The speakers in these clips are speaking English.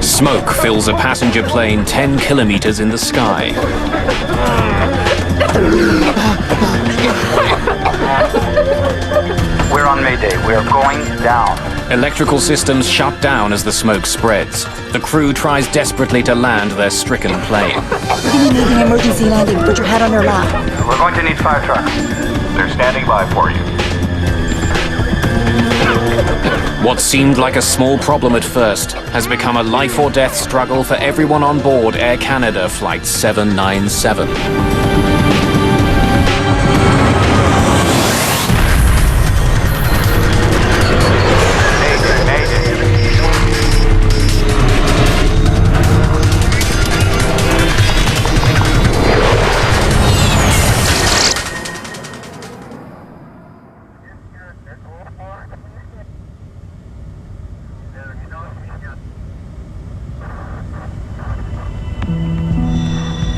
Smoke fills a passenger plane 10 kilometers in the sky. We're on Mayday. We are going down. Electrical systems shut down as the smoke spreads. The crew tries desperately to land their stricken plane. We're gonna need an emergency landing. Put your hat on your lap. We're going to need 5 trucks. They're standing by for you. What seemed like a small problem at first has become a life-or-death struggle for everyone on board Air Canada Flight 797.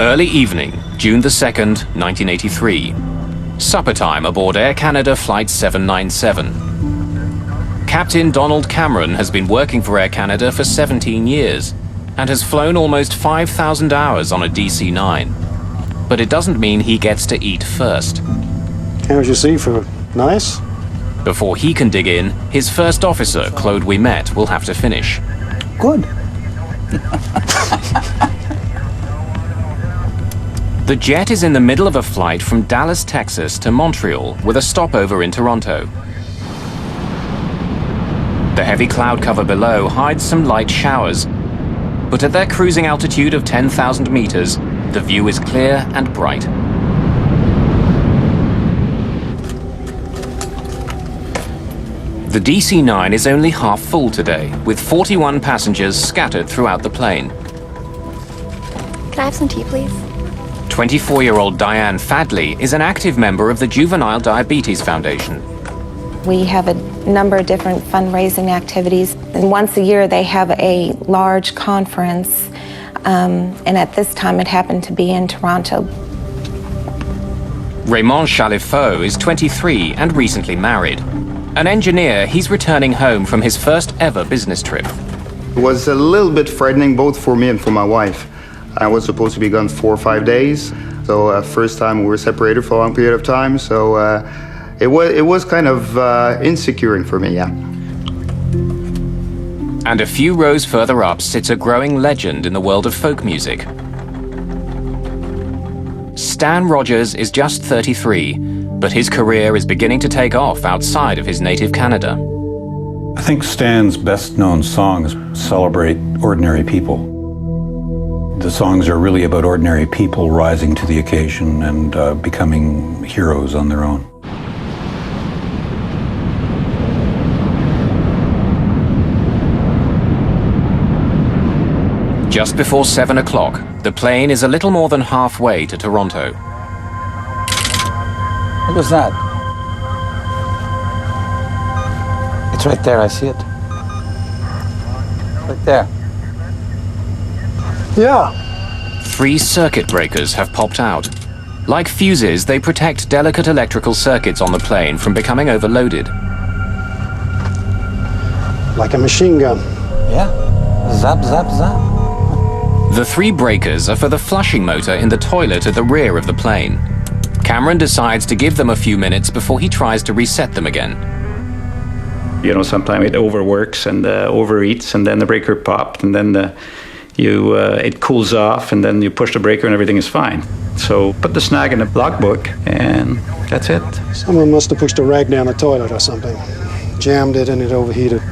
Early evening, June the 2nd, 1983. Supper time aboard Air Canada Flight 797. Captain Donald Cameron has been working for Air Canada for 17 years and has flown almost 5,000 hours on a DC-9. But it doesn't mean he gets to eat first. How's your seafood? Nice? Before he can dig in, his first officer, Claude Ouimet, will have to finish. Good. The jet is in the middle of a flight from Dallas, Texas to Montreal with a stopover in Toronto. The heavy cloud cover below hides some light showers, but at their cruising altitude of 10,000 meters, the view is clear and bright. The DC-9 is only half full today, with 41 passengers scattered throughout the plane. Can I have some tea, please? 24-year-old Diane Fadley is an active member of the Juvenile Diabetes Foundation. We have a number of different fundraising activities, and once a year they have a large conference, and at this time it happened to be in Toronto. Raymond Chalifot is 23 and recently married. An engineer, he's returning home from his first ever business trip. It was a little bit frightening both for me and for my wife. I was supposed to be gone 4 or 5 days, so first time we were separated for a long period of time, so it was kind of insecuring for me, yeah. And a few rows further up sits a growing legend in the world of folk music. Stan Rogers is just 33, but his career is beginning to take off outside of his native Canada. I think Stan's best-known songs celebrate ordinary people. The songs are really about ordinary people rising to the occasion and becoming heroes on their own. Just before 7 o'clock, the plane is a little more than halfway to Toronto. What was that? It's right there, I see it. Right there. Yeah. 3 circuit breakers have popped out. Like fuses, they protect delicate electrical circuits on the plane from becoming overloaded. Like a machine gun. Yeah. Zap, zap, zap. The 3 breakers are for the flushing motor in the toilet at the rear of the plane. Cameron decides to give them a few minutes before he tries to reset them again. You know, sometimes it overworks and overeats, and then the breaker popped, and then it cools off, and then you push the breaker and everything is fine. So put the snag in the logbook, and that's it. Someone must have pushed a rag down the toilet or something. Jammed it and it overheated.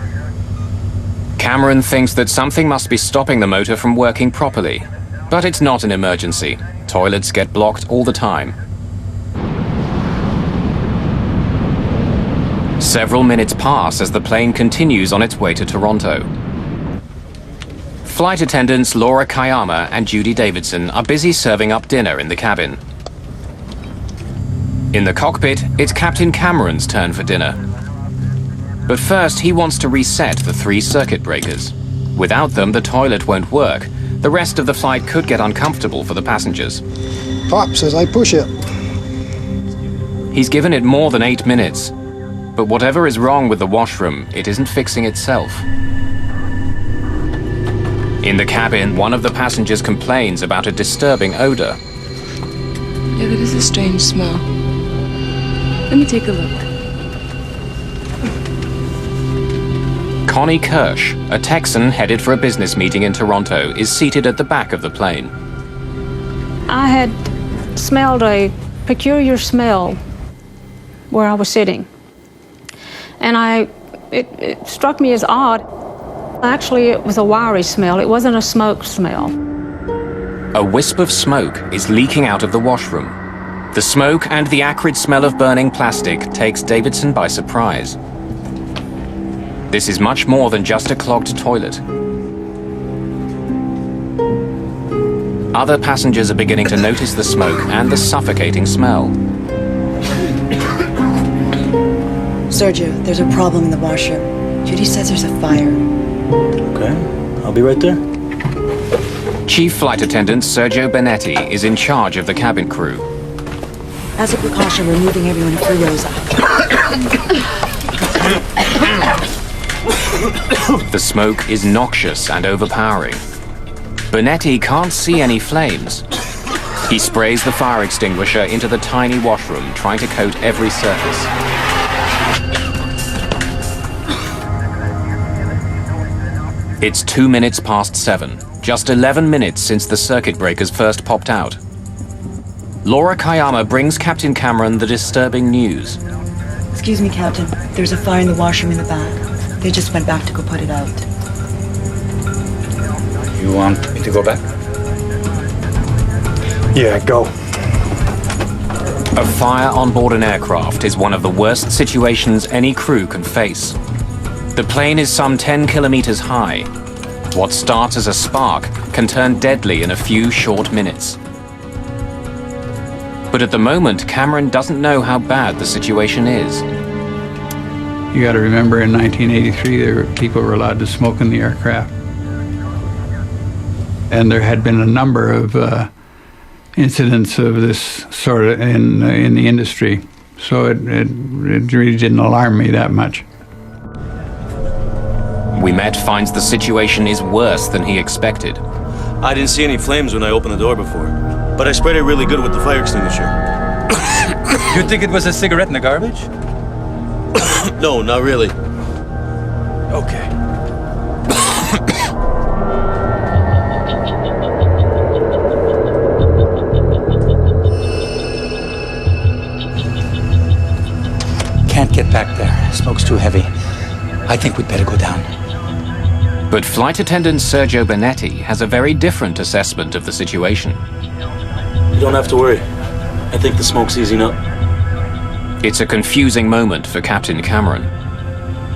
Cameron thinks that something must be stopping the motor from working properly. But it's not an emergency. Toilets get blocked all the time. Several minutes pass as the plane continues on its way to Toronto. Flight attendants Laura Kayama and Judy Davidson are busy serving up dinner in the cabin. In the cockpit, it's Captain Cameron's turn for dinner. But first, he wants to reset the 3 circuit breakers. Without them, the toilet won't work. The rest of the flight could get uncomfortable for the passengers. Pop says I push it. He's given it more than 8 minutes. But whatever is wrong with the washroom, it isn't fixing itself. In the cabin, one of the passengers complains about a disturbing odor. Yeah, that is a strange smell. Let me take a look. Connie Kirsch, a Texan headed for a business meeting in Toronto, is seated at the back of the plane. I had smelled a peculiar smell where I was sitting. And it struck me as odd. Actually, it was a wiry smell. It wasn't a smoke smell. A wisp of smoke is leaking out of the washroom. The smoke and the acrid smell of burning plastic takes Davidson by surprise. This is much more than just a clogged toilet. Other passengers are beginning to notice the smoke and the suffocating smell. Sergio, there's a problem in the washroom. Judy says there's a fire. Okay, I'll be right there. Chief Flight Attendant Sergio Benetti is in charge of the cabin crew. As a precaution, we're moving everyone through Rosa. The smoke is noxious and overpowering. Benetti can't see any flames. He sprays the fire extinguisher into the tiny washroom, trying to coat every surface. It's 2 minutes past 7, just 11 minutes since the circuit breakers first popped out. Laura Kayama brings Captain Cameron the disturbing news. Excuse me, Captain. There's a fire in the washroom in the back. They just went back to go put it out. You want me to go back? Yeah, go. A fire on board an aircraft is one of the worst situations any crew can face. The plane is some 10 kilometers high. What starts as a spark can turn deadly in a few short minutes. But at the moment, Cameron doesn't know how bad the situation is. You got to remember, in 1983, people were allowed to smoke in the aircraft. And there had been a number of incidents of this sort of in the industry. So it really didn't alarm me that much. Ouimet finds the situation is worse than he expected. I didn't see any flames when I opened the door before, but I sprayed it really good with the fire extinguisher. You think it was a cigarette in the garbage? No, not really. Okay. Can't get back there. Smoke's too heavy. I think we'd better go down. But Flight Attendant Sergio Benetti has a very different assessment of the situation. You don't have to worry. I think the smoke's easing up. It's a confusing moment for Captain Cameron.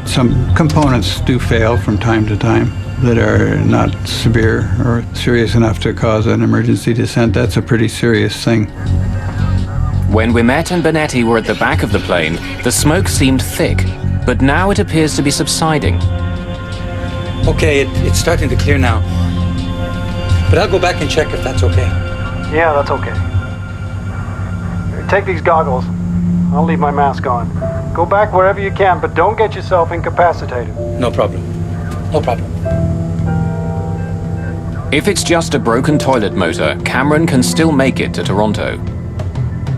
Some components do fail from time to time that are not severe or serious enough to cause an emergency descent. That's a pretty serious thing. When Ouimet and Benetti were at the back of the plane, the smoke seemed thick, but now it appears to be subsiding. Okay, it's starting to clear now. But I'll go back and check if that's okay. Yeah, that's okay. Take these goggles. I'll leave my mask on. Go back wherever you can, but don't get yourself incapacitated. No problem. No problem. If it's just a broken toilet motor, Cameron can still make it to Toronto.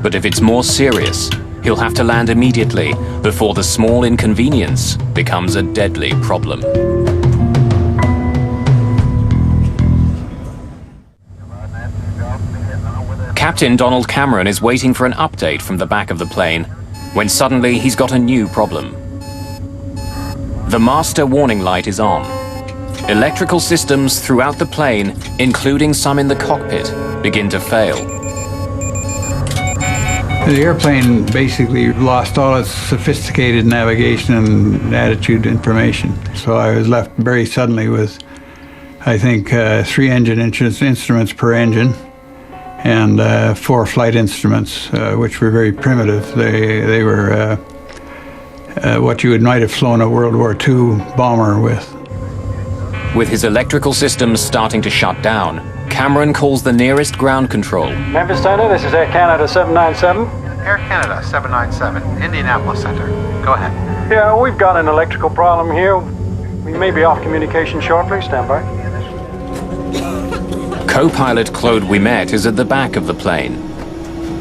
But if it's more serious, he'll have to land immediately before the small inconvenience becomes a deadly problem. Captain Donald Cameron is waiting for an update from the back of the plane when suddenly he's got a new problem. The master warning light is on. Electrical systems throughout the plane, including some in the cockpit, begin to fail. The airplane basically lost all its sophisticated navigation and attitude information. So I was left very suddenly with, I think, 3 engine instruments per engine and 4 flight instruments, which were very primitive. They were what you might have flown a World War II bomber with. With his electrical systems starting to shut down, Cameron calls the nearest ground control. Memphis Center, this is Air Canada 797. Air Canada 797, Indianapolis Center. Go ahead. Yeah, we've got an electrical problem here. We may be off communication shortly. Stand by. Co-pilot Claude Ouimet is at the back of the plane.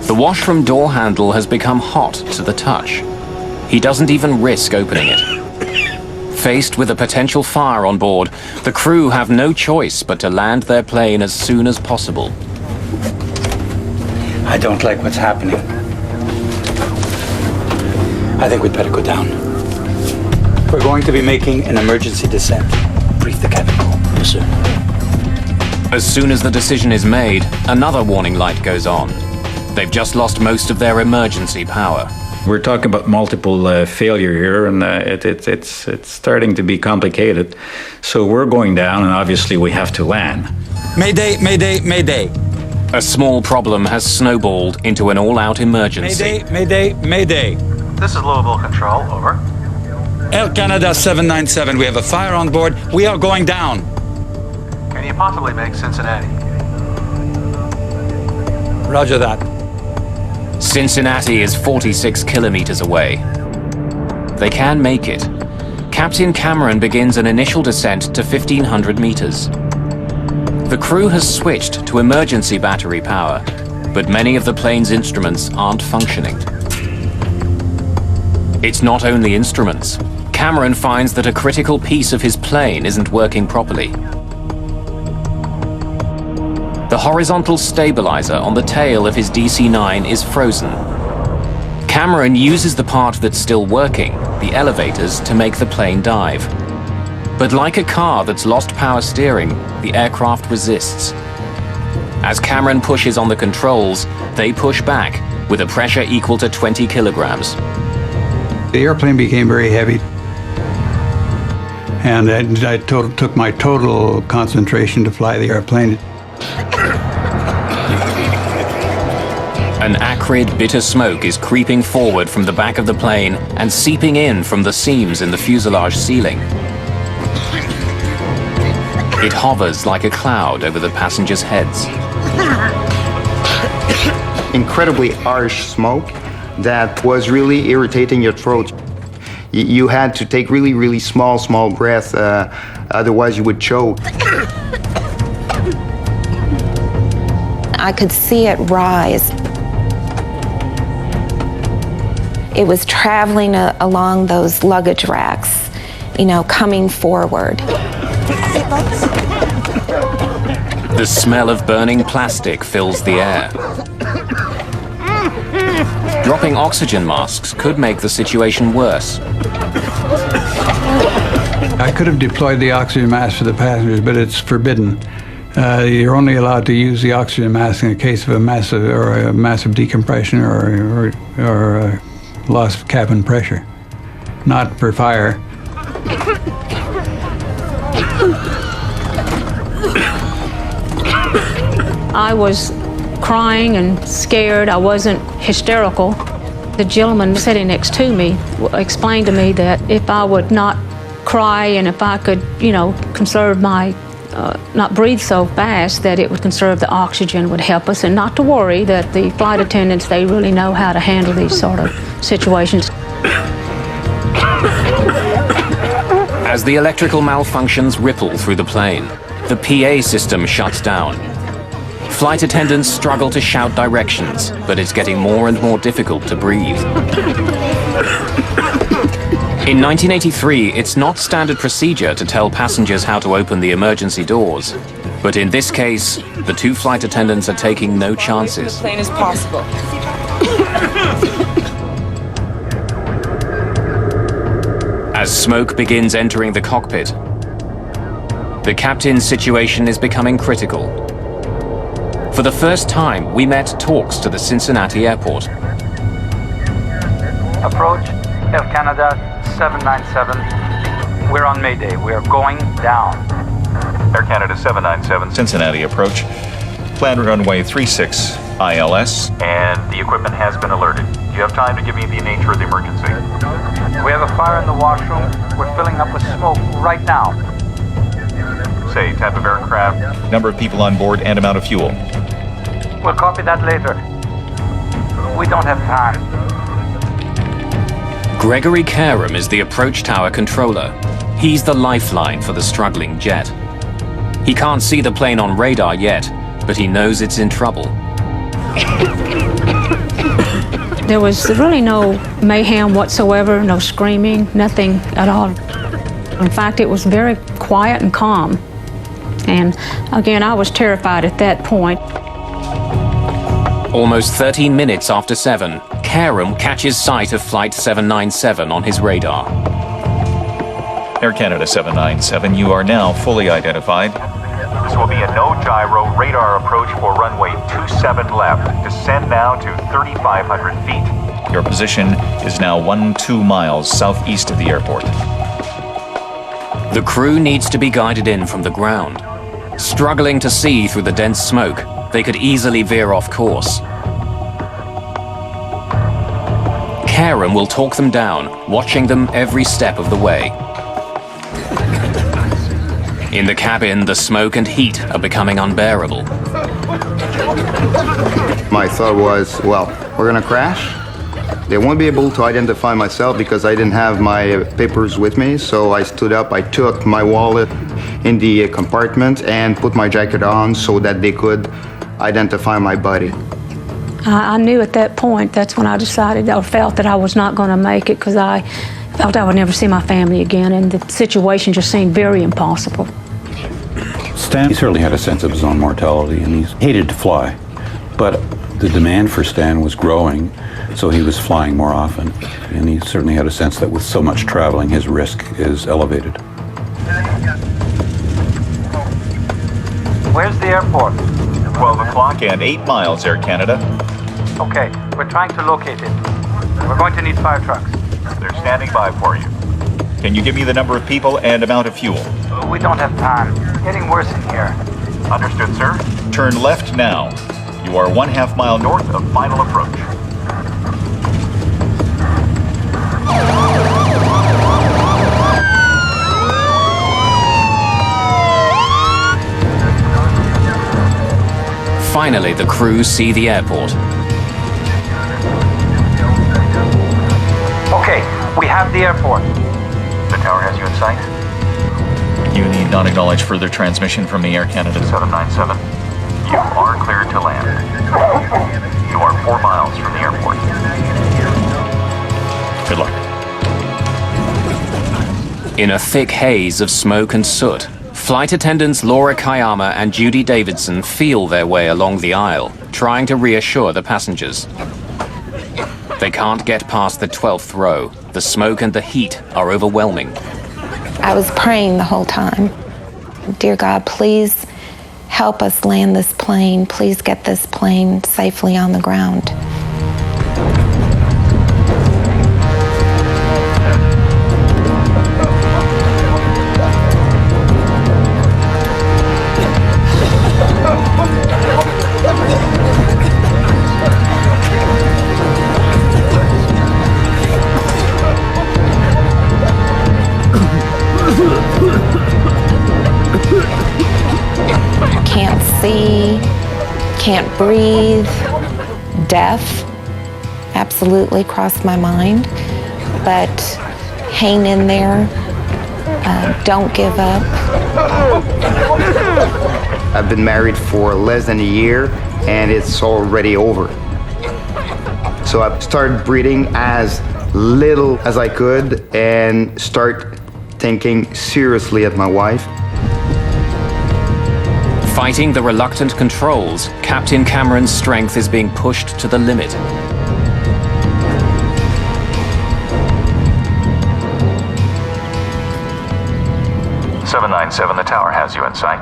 The washroom door handle has become hot to the touch. He doesn't even risk opening it. Faced with a potential fire on board, the crew have no choice but to land their plane as soon as possible. I don't like what's happening. I think we'd better go down. We're going to be making an emergency descent. Brief the cabin crew. Yes, sir. As soon as the decision is made, another warning light goes on. They've just lost most of their emergency power. We're talking about multiple failure here, and it's starting to be complicated. So we're going down, and obviously we have to land. Mayday, mayday, mayday. A small problem has snowballed into an all-out emergency. Mayday, mayday, mayday. This is Louisville Control, over. Air Canada 797, we have a fire on board. We are going down. Can you possibly make Cincinnati? Roger that. Cincinnati is 46 kilometers away. They can make it. Captain Cameron begins an initial descent to 1,500 meters. The crew has switched to emergency battery power, but many of the plane's instruments aren't functioning. It's not only instruments. Cameron finds that a critical piece of his plane isn't working properly. The horizontal stabilizer on the tail of his DC-9 is frozen. Cameron uses the part that's still working, the elevators, to make the plane dive. But like a car that's lost power steering, the aircraft resists. As Cameron pushes on the controls, they push back, with a pressure equal to 20 kilograms. The airplane became very heavy, and I took my total concentration to fly the airplane. An acrid, bitter smoke is creeping forward from the back of the plane and seeping in from the seams in the fuselage ceiling. It hovers like a cloud over the passengers' heads. Incredibly harsh smoke that was really irritating your throat. You had to take really, really small breaths, otherwise you would choke. I could see it rise. It was traveling along those luggage racks, coming forward. The smell of burning plastic fills the air. Dropping oxygen masks could make the situation worse. I could have deployed the oxygen mask for the passengers, but it's forbidden. You're only allowed to use the oxygen mask in a case of a massive decompression or loss of cabin pressure, not for fire. I was crying and scared. I wasn't hysterical. The gentleman sitting next to me explained to me that if I would not cry and if I could, conserve my, not breathe so fast, that it would conserve the oxygen, would help us, and not to worry, that the flight attendants, they really know how to handle these sort of situations. As the electrical malfunctions ripple through the plane, the PA system shuts down. Flight attendants struggle to shout directions, but it's getting more and more difficult to breathe. In 1983, it's not standard procedure to tell passengers how to open the emergency doors. But in this case, the two flight attendants are taking no chances. As plain as possible. As smoke begins entering the cockpit, the captain's situation is becoming critical. For the first time, Ouimet talks to the Cincinnati airport. Approach, Air Canada 797. We're on Mayday. We are going down. Air Canada 797, Cincinnati approach. Planned runway 36 ILS. And the equipment has been alerted. Do you have time to give me the nature of the emergency? We have a fire in the washroom. We're filling up with smoke right now. Say, type of aircraft, number of people on board, and amount of fuel. We'll copy that later. We don't have time. Gregory Karam is the approach tower controller. He's the lifeline for the struggling jet. He can't see the plane on radar yet, but he knows it's in trouble. There was really no mayhem whatsoever, no screaming, nothing at all. In fact, it was very quiet and calm. And again, I was terrified at that point. Almost 13 minutes after 7, Karam catches sight of Flight 797 on his radar. Air Canada 797, you are now fully identified. This will be a no-gyro radar approach for runway 27 left. Descend now to 3,500 feet. Your position is now 12 miles southeast of the airport. The crew needs to be guided in from the ground. Struggling to see through the dense smoke, they could easily veer off course. Karam will talk them down, watching them every step of the way. In the cabin, the smoke and heat are becoming unbearable. My thought was, well, we're gonna crash. They won't be able to identify myself because I didn't have my papers with me, so I stood up, I took my wallet in the compartment and put my jacket on so that they could identify my body. I knew at that point, that's when I decided or felt that I was not going to make it because I felt I would never see my family again, and the situation just seemed very impossible. Stan certainly had a sense of his own mortality, and he hated to fly. But the demand for Stan was growing, so he was flying more often. And he certainly had a sense that with so much traveling, his risk is elevated. Where's the airport? 12 o'clock and 8 miles, Air Canada. Okay, we're trying to locate it. We're going to need fire trucks. They're standing by for you. Can you give me the number of people and amount of fuel? We don't have time. It's getting worse in here. Understood, sir. Turn left now. You are 1/2 mile north of final approach. Finally, the crew see the airport. Okay, we have the airport. The tower has you in sight. You need not acknowledge further transmission from the Air Canada 797. You are cleared to land. You are 4 miles from the airport. Good luck. In a thick haze of smoke and soot, flight attendants Laura Kayama and Judy Davidson feel their way along the aisle, trying to reassure the passengers. They can't get past the 12th row. The smoke and the heat are overwhelming. I was praying the whole time. Dear God, please help us land this plane. Please get this plane safely on the ground. Can't see, can't breathe, death absolutely crossed my mind, but hang in there, don't give up. I've been married for less than a year and it's already over. So I started breathing as little as I could and start thinking seriously at my wife. Fighting the reluctant controls, Captain Cameron's strength is being pushed to the limit. The tower has you in sight.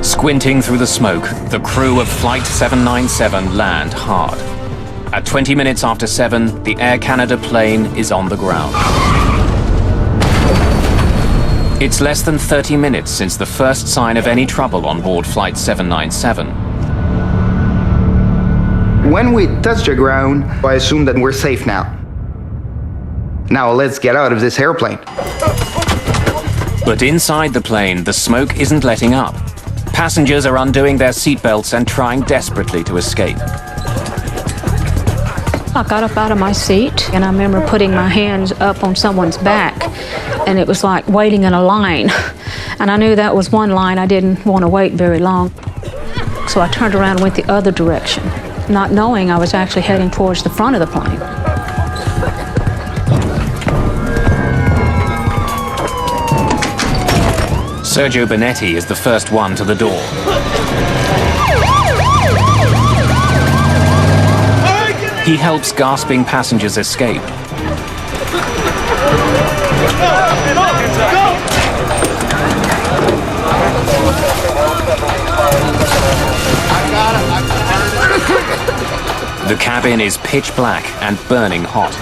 Squinting through the smoke, the crew of Flight 797 land hard. At 20 minutes after 7, the Air Canada plane is on the ground. It's less than 30 minutes since the first sign of any trouble on board Flight 797. When we touched the ground, I assumed that we're safe now. Now let's get out of this airplane. But inside the plane, the smoke isn't letting up. Passengers are undoing their seatbelts and trying desperately to escape. I got up out of my seat, and I remember putting my hands up on someone's back, and it was like waiting in a line. And I knew that was one line. I didn't want to wait very long. So I turned around and went the other direction, not knowing I was actually heading towards the front of the plane. Sergio Bonetti is the first one to the door. He helps gasping passengers escape. The cabin is pitch black and burning hot.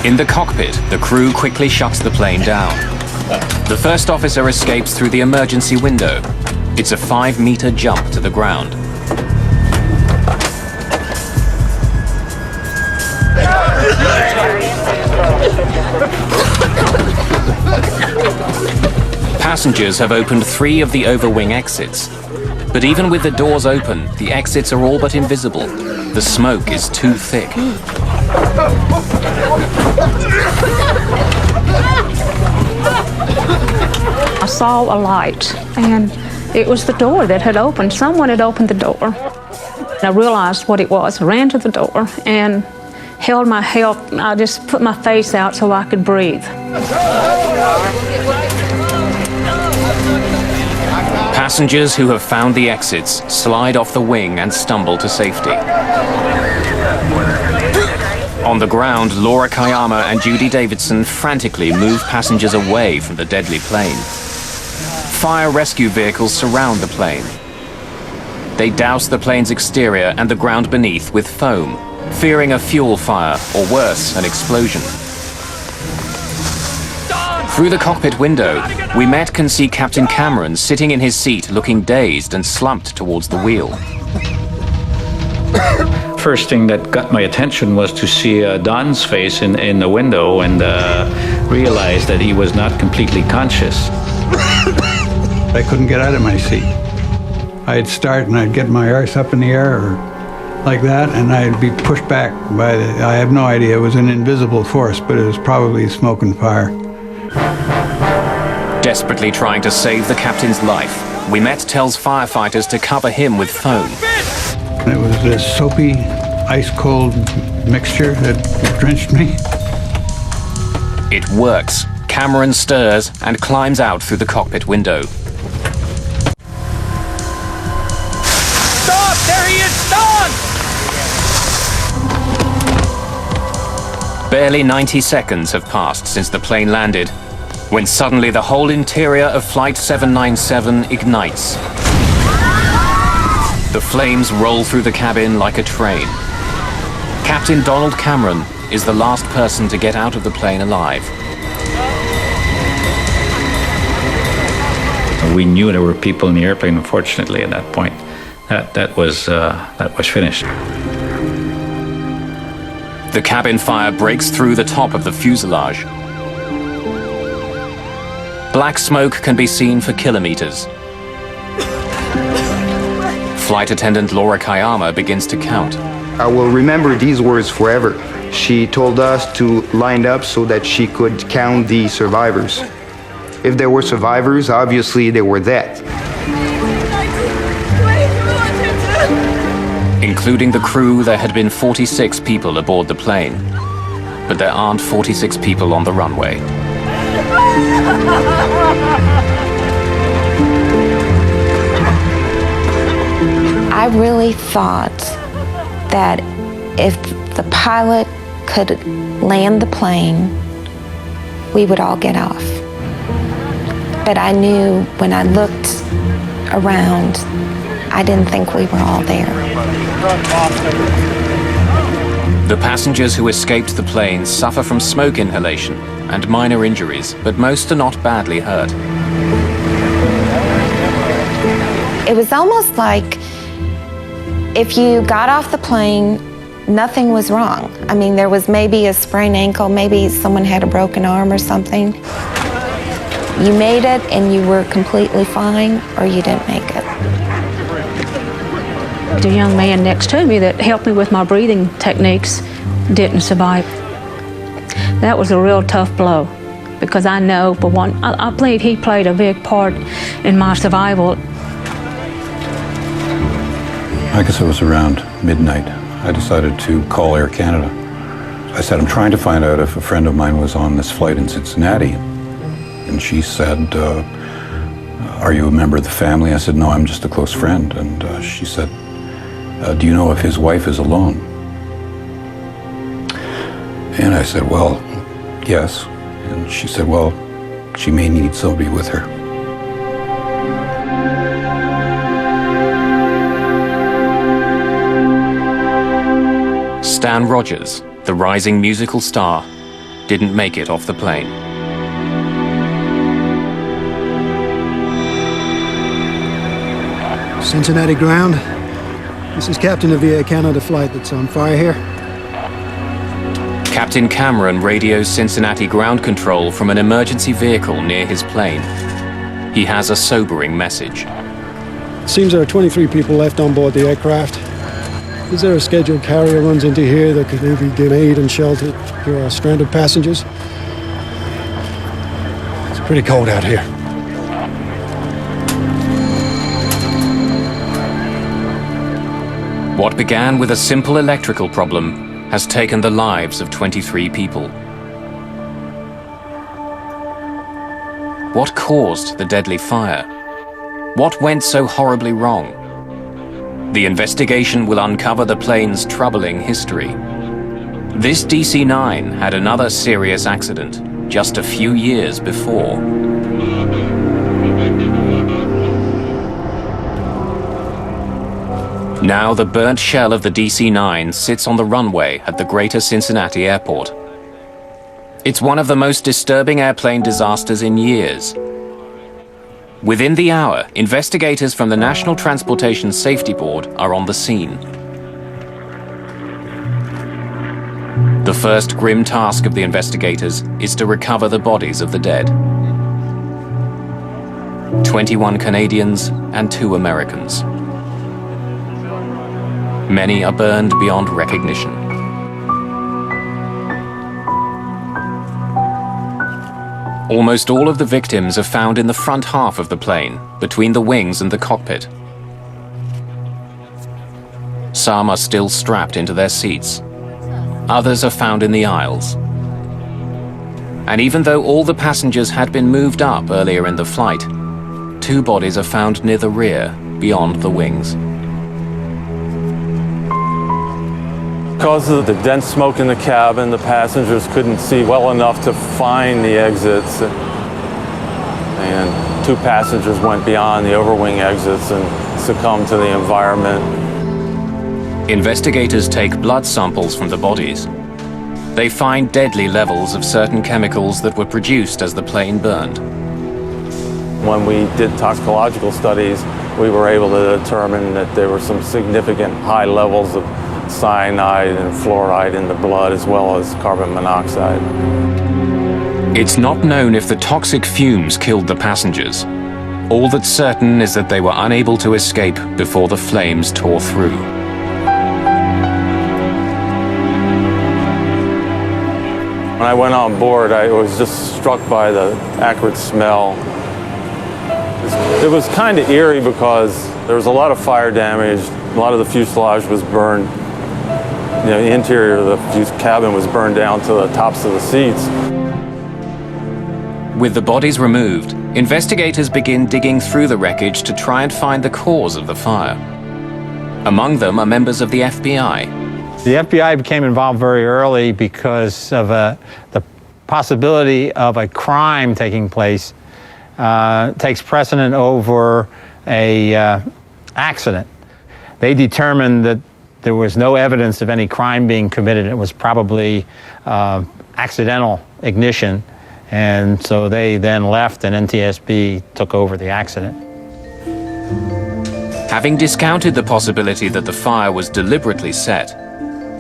In the cockpit, the crew quickly shuts the plane down. The first officer escapes through the emergency window. It's a 5-meter jump to the ground. Passengers have opened 3 of the overwing exits. But even with the doors open, the exits are all but invisible. The smoke is too thick. I saw a light, and it was the door that had opened. Someone had opened the door. I realized what it was. I ran to the door and held my help. I just put my face out so I could breathe. Passengers who have found the exits slide off the wing and stumble to safety. On the ground, Laura Kayama and Judy Davidson frantically move passengers away from the deadly plane. Fire rescue vehicles surround the plane. They douse the plane's exterior and the ground beneath with foam, fearing a fuel fire or worse, an explosion. Through the cockpit window, we can see Captain Cameron sitting in his seat looking dazed and slumped towards the wheel. First thing that got my attention was to see Don's face in the window and realize that he was not completely conscious. I couldn't get out of my seat. I'd start and I'd get my arse up in the air or like that, and I'd be pushed back by I have no idea. It was an invisible force, but it was probably smoke and fire. Desperately trying to save the captain's life, Wimet tells firefighters to cover him with foam. It was this soapy, ice-cold mixture that drenched me. It works. Cameron stirs and climbs out through the cockpit window. Stop! There he is! Stop! Barely 90 seconds have passed since the plane landed, when suddenly the whole interior of Flight 797 ignites. The flames roll through the cabin like a train. Captain Donald Cameron is the last person to get out of the plane alive. We knew there were people in the airplane, unfortunately, at that point. That was finished. The cabin fire breaks through the top of the fuselage. Black smoke can be seen for kilometers. Flight attendant Laura Kayama begins to count. I will remember these words forever. She told us to line up so that she could count the survivors. If there were survivors, obviously they were dead. Including the crew, there had been 46 people aboard the plane. But there aren't 46 people on the runway. I really thought that if the pilot could land the plane, we would all get off. But I knew when I looked around, I didn't think we were all there. The passengers who escaped the plane suffer from smoke inhalation and minor injuries, but most are not badly hurt. It was almost like if you got off the plane, nothing was wrong. I mean, there was maybe a sprained ankle, maybe someone had a broken arm or something. You made it and you were completely fine, or you didn't make it. The young man next to me that helped me with my breathing techniques didn't survive. That was a real tough blow, because I know, for one, I believe he played a big part in my survival. I guess it was around midnight. I decided to call Air Canada. I said, I'm trying to find out if a friend of mine was on this flight in Cincinnati. And she said, are you a member of the family? I said, no, I'm just a close friend. And she said, do you know if his wife is alone? And I said, well, yes. And she said, well, she may need somebody with her. Stan Rogers, the rising musical star, didn't make it off the plane. Cincinnati ground. This is captain of the Air Canada flight that's on fire here. Captain Cameron radios Cincinnati ground control from an emergency vehicle near his plane. He has a sobering message. It seems there are 23 people left on board the aircraft. Is there a scheduled carrier runs into here that could maybe give aid and shelter to our stranded passengers? It's pretty cold out here. What began with a simple electrical problem has taken the lives of 23 people. What caused the deadly fire? What went so horribly wrong? The investigation will uncover the plane's troubling history. This DC-9 had another serious accident just a few years before. Now the burnt shell of the DC-9 sits on the runway at the Greater Cincinnati Airport. It's one of the most disturbing airplane disasters in years. Within the hour, investigators from the National Transportation Safety Board are on the scene. The first grim task of the investigators is to recover the bodies of the dead. 21 Canadians and 2 Americans. Many are burned beyond recognition. Almost all of the victims are found in the front half of the plane, between the wings and the cockpit. Some are still strapped into their seats. Others are found in the aisles. And even though all the passengers had been moved up earlier in the flight, 2 bodies are found near the rear, beyond the wings. Because of the dense smoke in the cabin, the passengers couldn't see well enough to find the exits. And 2 passengers went beyond the overwing exits and succumbed to the environment. Investigators take blood samples from the bodies. They find deadly levels of certain chemicals that were produced as the plane burned. When we did toxicological studies, we were able to determine that there were some significant high levels of cyanide and fluoride in the blood, as well as carbon monoxide. It's not known if the toxic fumes killed the passengers. All that's certain is that they were unable to escape before the flames tore through. When I went on board, I was just struck by the acrid smell. It was kind of eerie because there was a lot of fire damage. A lot of the fuselage was burned. You know, the interior of the cabin was burned down to the tops of the seats. With the bodies removed, investigators begin digging through the wreckage to try and find the cause of the fire. Among them are members of the FBI. The FBI became involved very early because of the possibility of a crime taking place takes precedent over a accident. They determined that there was no evidence of any crime being committed. It was probably accidental ignition, And so they then left and NTSB took over the accident. Having discounted the possibility that the fire was deliberately set,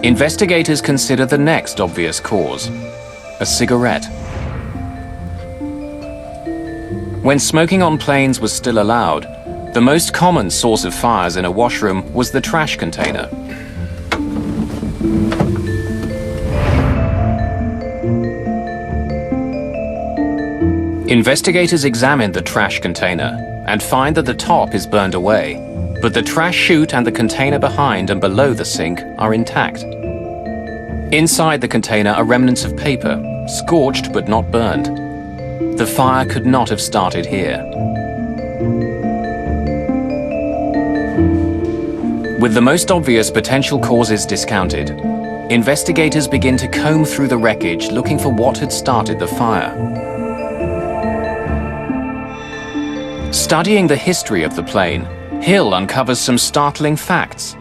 investigators consider the next obvious cause: a cigarette. When smoking on planes was still allowed, the most common source of fires in a washroom was the trash container. Investigators examined the trash container and find that the top is burned away, but the trash chute and the container behind and below the sink are intact. Inside the container are remnants of paper, scorched but not burned. The fire could not have started here. With the most obvious potential causes discounted, investigators begin to comb through the wreckage looking for what had started the fire. Studying the history of the plane, Hill uncovers some startling facts.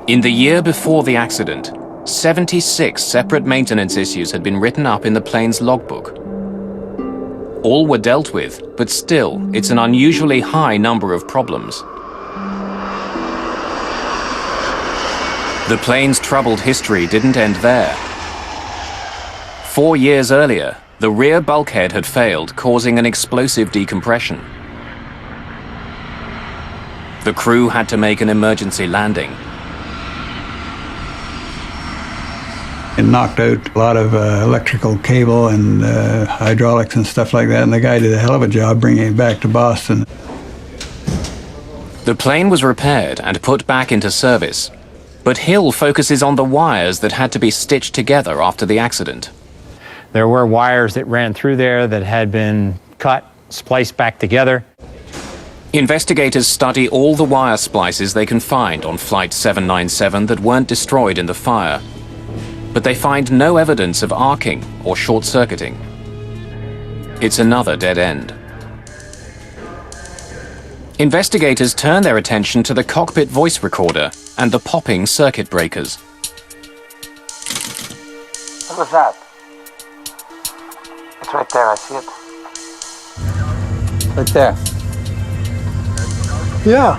In the year before the accident, 76 separate maintenance issues had been written up in the plane's logbook. All were dealt with, but still, it's an unusually high number of problems. The plane's troubled history didn't end there. 4 years earlier, the rear bulkhead had failed, causing an explosive decompression. The crew had to make an emergency landing. It knocked out a lot of electrical cable and hydraulics and stuff like that, and the guy did a hell of a job bringing it back to Boston. The plane was repaired and put back into service, but Hill focuses on the wires that had to be stitched together after the accident. There were wires that ran through there that had been cut, spliced back together. Investigators study all the wire splices they can find on Flight 797 that weren't destroyed in the fire, but they find no evidence of arcing or short-circuiting. It's another dead end. Investigators turn their attention to the cockpit voice recorder and the popping circuit breakers. What was that? It's right there, I see it. Right there. Yeah.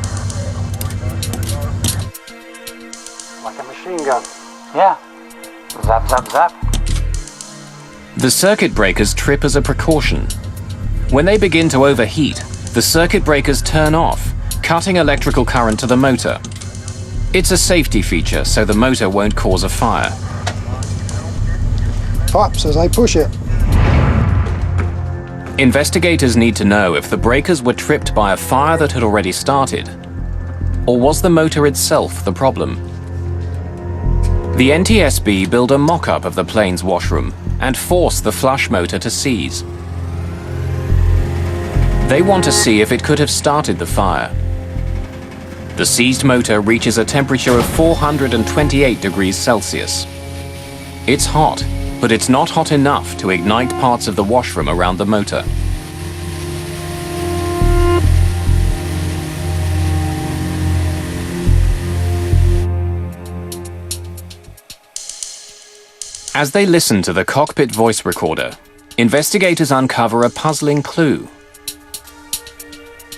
Like a machine gun. Yeah. Zap, zap, zap. The circuit breakers trip as a precaution. When they begin to overheat, the circuit breakers turn off, cutting electrical current to the motor. It's a safety feature, so the motor won't cause a fire. Pops as I push it. Investigators need to know if the breakers were tripped by a fire that had already started, or was the motor itself the problem? The NTSB build a mock-up of the plane's washroom and force the flush motor to seize. They want to see if it could have started the fire. The seized motor reaches a temperature of 428 degrees Celsius. It's hot, but it's not hot enough to ignite parts of the washroom around the motor. As they listen to the cockpit voice recorder, investigators uncover a puzzling clue.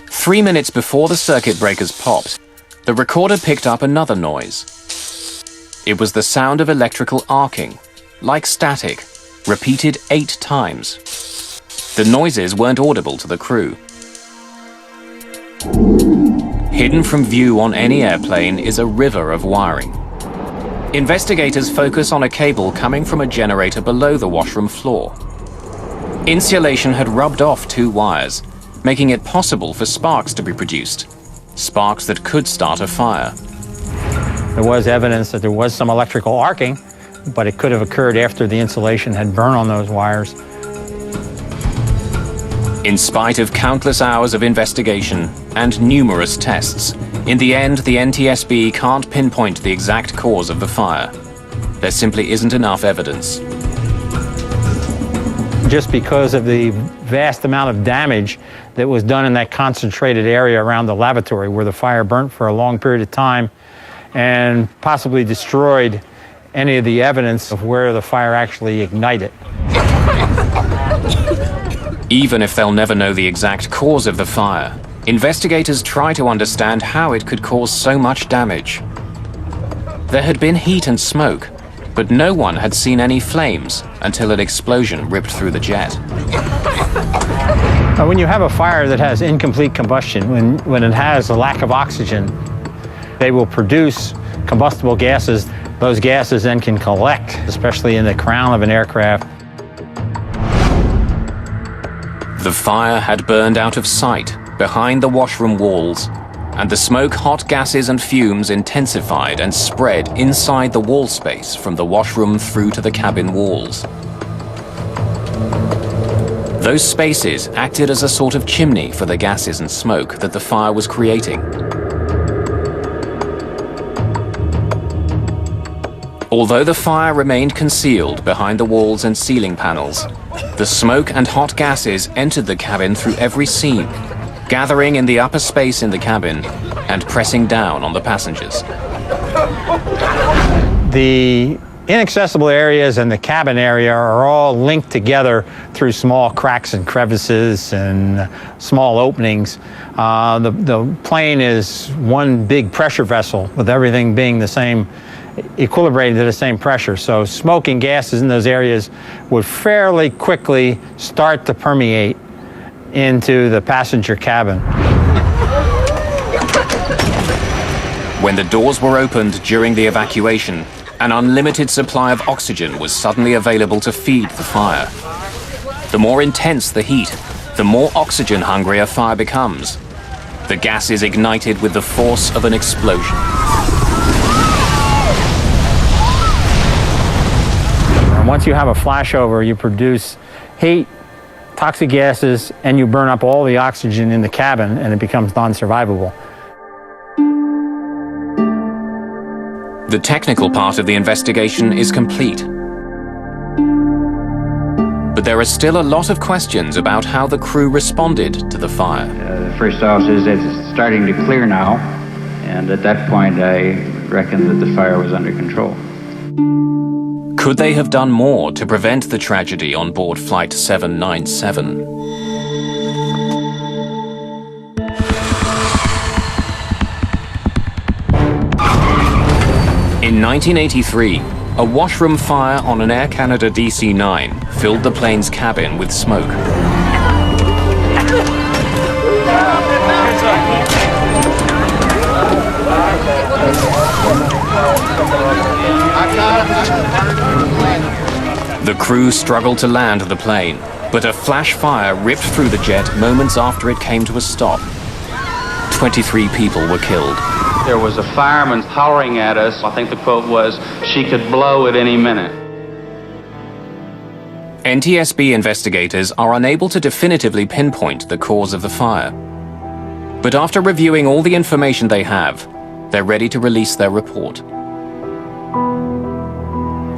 3 minutes before the circuit breakers popped, the recorder picked up another noise. It was the sound of electrical arcing, like static, repeated 8 times. The noises weren't audible to the crew. Hidden from view on any airplane is a river of wiring. Investigators focus on a cable coming from a generator below the washroom floor. Insulation had rubbed off 2 wires, making it possible for sparks to be produced. Sparks that could start a fire. There was evidence that there was some electrical arcing, but it could have occurred after the insulation had burned on those wires. In spite of countless hours of investigation and numerous tests, in the end, the NTSB can't pinpoint the exact cause of the fire. There simply isn't enough evidence. Just because of the vast amount of damage that was done in that concentrated area around the lavatory where the fire burnt for a long period of time and possibly destroyed any of the evidence of where the fire actually ignited. Even if they'll never know the exact cause of the fire, investigators try to understand how it could cause so much damage. There had been heat and smoke, but no one had seen any flames until an explosion ripped through the jet. When you have a fire that has incomplete combustion, when it has a lack of oxygen, they will produce combustible gases. Those gases then can collect, especially in the crown of an aircraft. The fire had burned out of sight behind the washroom walls, and the smoke, hot gases and fumes intensified and spread inside the wall space from the washroom through to the cabin walls. Those spaces acted as a sort of chimney for the gases and smoke that the fire was creating. Although the fire remained concealed behind the walls and ceiling panels, the smoke and hot gases entered the cabin through every seam, gathering in the upper space in the cabin and pressing down on the passengers. The inaccessible areas and the cabin area are all linked together through small cracks and crevices and small openings. The plane is one big pressure vessel with everything being the same, equilibrated to the same pressure. So smoke and gases in those areas would fairly quickly start to permeate into the passenger cabin. When the doors were opened during the evacuation, an unlimited supply of oxygen was suddenly available to feed the fire. The more intense the heat, the more oxygen hungry a fire becomes. The gas is ignited with the force of an explosion. And once you have a flashover, you produce heat, toxic gases, and you burn up all the oxygen in the cabin, and it becomes non-survivable. The technical part of the investigation is complete. But there are still a lot of questions about how the crew responded to the fire. The first officer says it's starting to clear now, and at that point I reckoned that the fire was under control. Could they have done more to prevent the tragedy on board Flight 797? In 1983, a washroom fire on an Air Canada DC-9 filled the plane's cabin with smoke. The crew struggled to land the plane, but a flash fire ripped through the jet moments after it came to a stop. 23 people were killed. There was a fireman hollering at us. I think the quote was, "She could blow at any minute." NTSB investigators are unable to definitively pinpoint the cause of the fire. But after reviewing all the information they have, they're ready to release their report.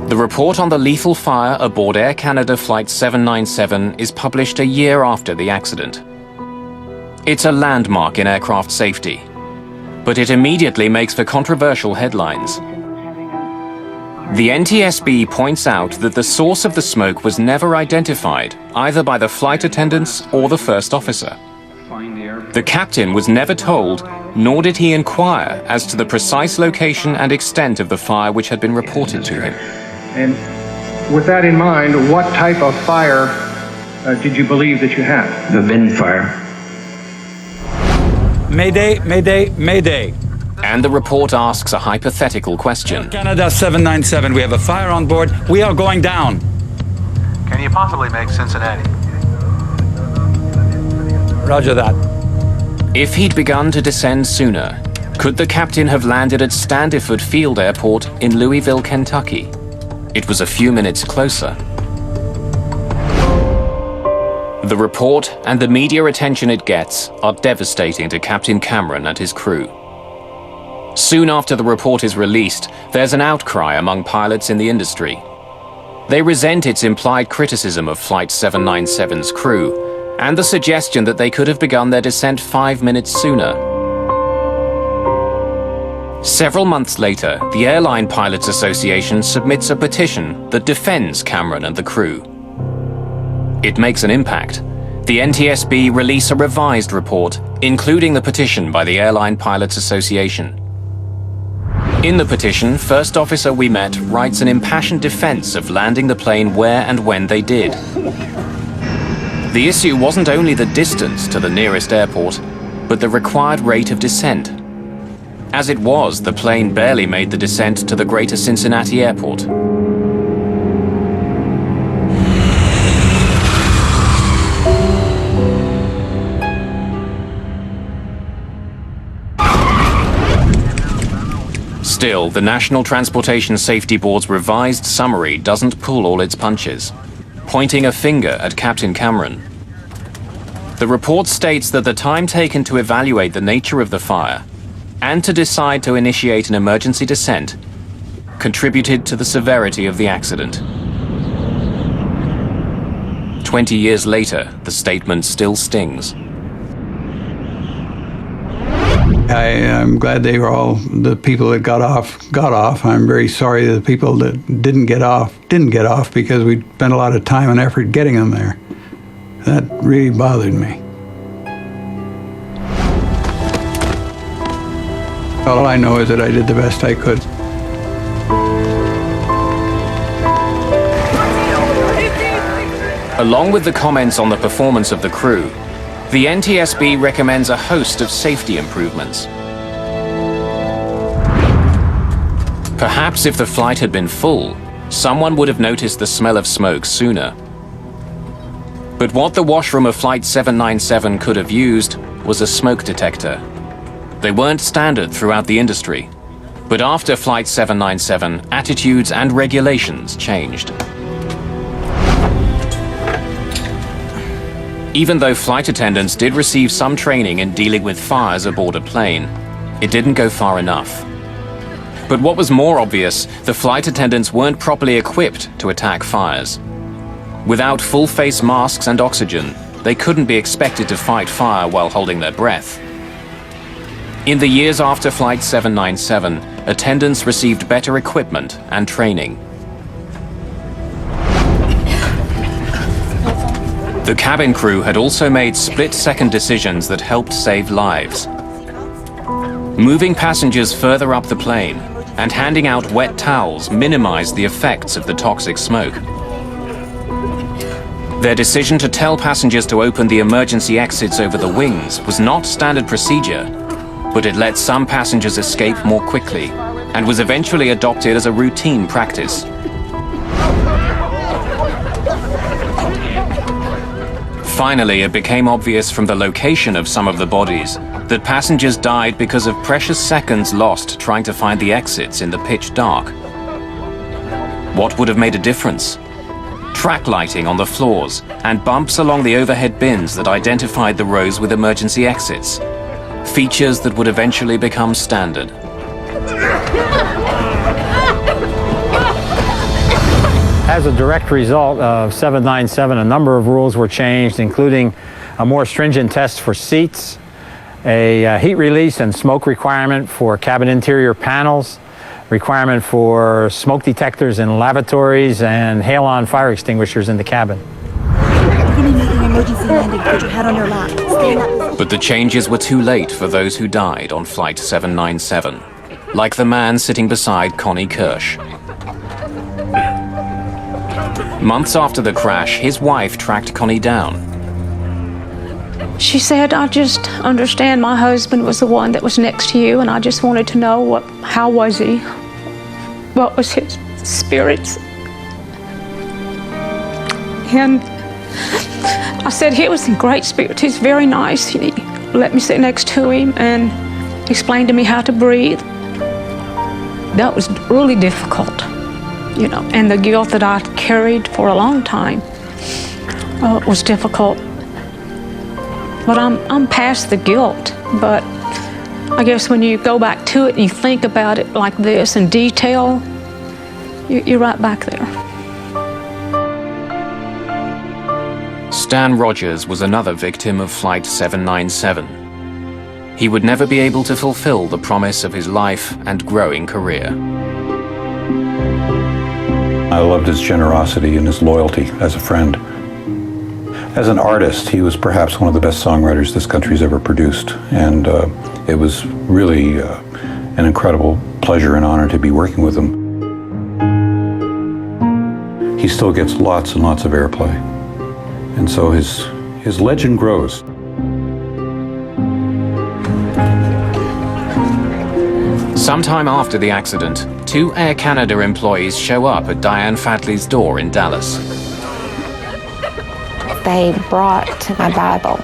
The report on the lethal fire aboard Air Canada Flight 797 is published a year after the accident. It's a landmark in aircraft safety, but it immediately makes for controversial headlines. The NTSB points out that the source of the smoke was never identified, either by the flight attendants or the first officer. The captain was never told, nor did he inquire as to the precise location and extent of the fire which had been reported to him. And with that in mind, what type of fire did you believe that you had? The bin fire. Mayday, mayday, mayday. And the report asks a hypothetical question. Canada 797, we have a fire on board. We are going down. Can you possibly make Cincinnati? Roger that. If he'd begun to descend sooner, could the captain have landed at Standiford Field Airport in Louisville, Kentucky? It was a few minutes closer. The report and the media attention it gets are devastating to Captain Cameron and his crew. Soon after the report is released, there's an outcry among pilots in the industry. They resent its implied criticism of Flight 797's crew and the suggestion that they could have begun their descent 5 minutes sooner. Several months later, the Airline Pilots Association submits a petition that defends Cameron and the crew. It makes an impact. The NTSB release a revised report, including the petition by the Airline Pilots Association. In the petition, First Officer we met writes an impassioned defense of landing the plane where and when they did. The issue wasn't only the distance to the nearest airport, but the required rate of descent. As it was, the plane barely made the descent to the Greater Cincinnati Airport. Still, the National Transportation Safety Board's revised summary doesn't pull all its punches, pointing a finger at Captain Cameron. The report states that the time taken to evaluate the nature of the fire and to decide to initiate an emergency descent contributed to the severity of the accident. 20 years later, the statement still stings. I'm glad they were all, the people that got off. I'm very sorry that the people that didn't get off, because we spent a lot of time and effort getting them there. That really bothered me. All I know is that I did the best I could. Along with the comments on the performance of the crew, the NTSB recommends a host of safety improvements. Perhaps if the flight had been full, someone would have noticed the smell of smoke sooner. But what the washroom of Flight 797 could have used was a smoke detector. They weren't standard throughout the industry, but after Flight 797, attitudes and regulations changed. Even though flight attendants did receive some training in dealing with fires aboard a plane, it didn't go far enough. But what was more obvious, the flight attendants weren't properly equipped to attack fires. Without full-face masks and oxygen, they couldn't be expected to fight fire while holding their breath. In the years after Flight 797, attendants received better equipment and training. The cabin crew had also made split-second decisions that helped save lives. Moving passengers further up the plane and handing out wet towels minimized the effects of the toxic smoke. Their decision to tell passengers to open the emergency exits over the wings was not standard procedure, but it let some passengers escape more quickly and was eventually adopted as a routine practice. Finally, it became obvious from the location of some of the bodies that passengers died because of precious seconds lost trying to find the exits in the pitch dark. What would have made a difference? Track lighting on the floors and bumps along the overhead bins that identified the rows with emergency exits. Features that would eventually become standard. As a direct result of 797, a number of rules were changed, including a more stringent test for seats, a heat release and smoke requirement for cabin interior panels, requirement for smoke detectors in lavatories, and halon fire extinguishers in the cabin. We're going to make an emergency landing. Put your head on your lap. Stay in that position. But the changes were too late for those who died on Flight 797, like the man sitting beside Connie Kirsch. Months after the crash, his wife tracked Connie down. She said, I just understand my husband was the one that was next to you, and I just wanted to know how was he? What was his spirits? And I said, he was in great spirits. He's very nice. He let me sit next to him and explained to me how to breathe. That was really difficult, you know, and the guilt that I carried for a long time was difficult. But I'm past the guilt. But I guess when you go back to it and you think about it like this in detail, you're right back there. Stan Rogers was another victim of Flight 797. he would never be able to fulfill the promise of his life and growing career. I loved his generosity and his loyalty as a friend. As an artist, he was perhaps one of the best songwriters this country's ever produced, and it was really an incredible pleasure and honor to be working with him. He still gets lots and lots of airplay, and so his legend grows. Sometime after the accident, 2 Air Canada employees show up at Diane Fatley's door in Dallas. They brought my Bible.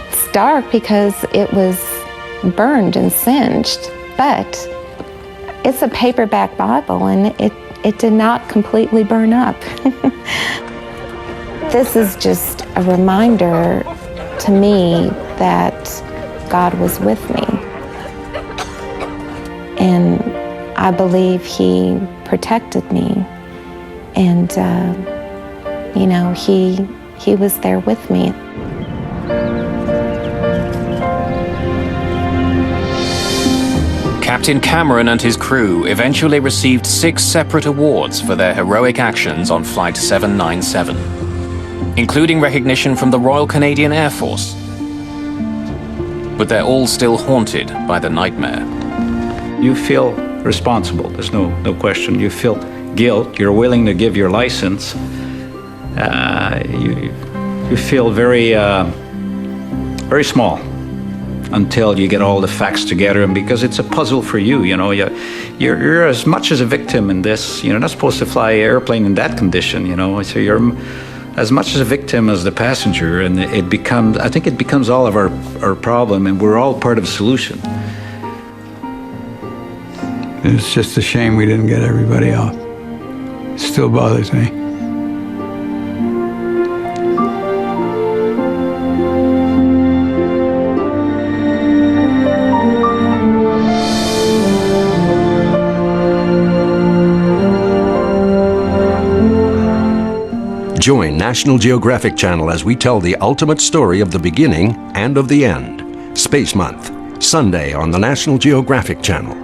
It's dark because it was burned and singed, but it's a paperback Bible and it did not completely burn up. This is just a reminder to me that God was with me. And I believe He protected me. And, you know, He was there with me. Captain Cameron and his crew eventually received 6 separate awards for their heroic actions on Flight 797, including recognition from the Royal Canadian Air Force. But they're all still haunted by the nightmare. You feel responsible, there's no question. You feel guilt, you're willing to give your license. You feel very, very small until you get all the facts together, and because it's a puzzle for you, you know, you're as much as a victim in this. You're not supposed to fly an airplane in that condition, you know, so you're as much as a victim as the passenger, and I think it becomes all of our problem, and we're all part of a solution. It's just a shame we didn't get everybody off. It still bothers me. Join National Geographic Channel as we tell the ultimate story of the beginning and of the end. Space Month, Sunday on the National Geographic Channel.